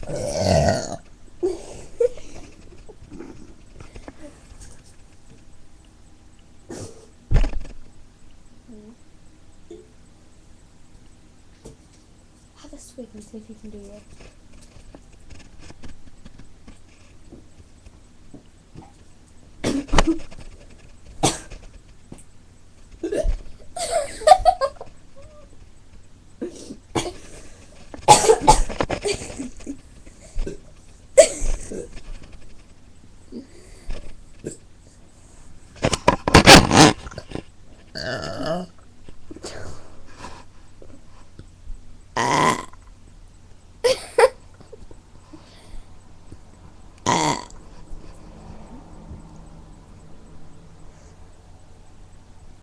Have a swig and see if you can do it.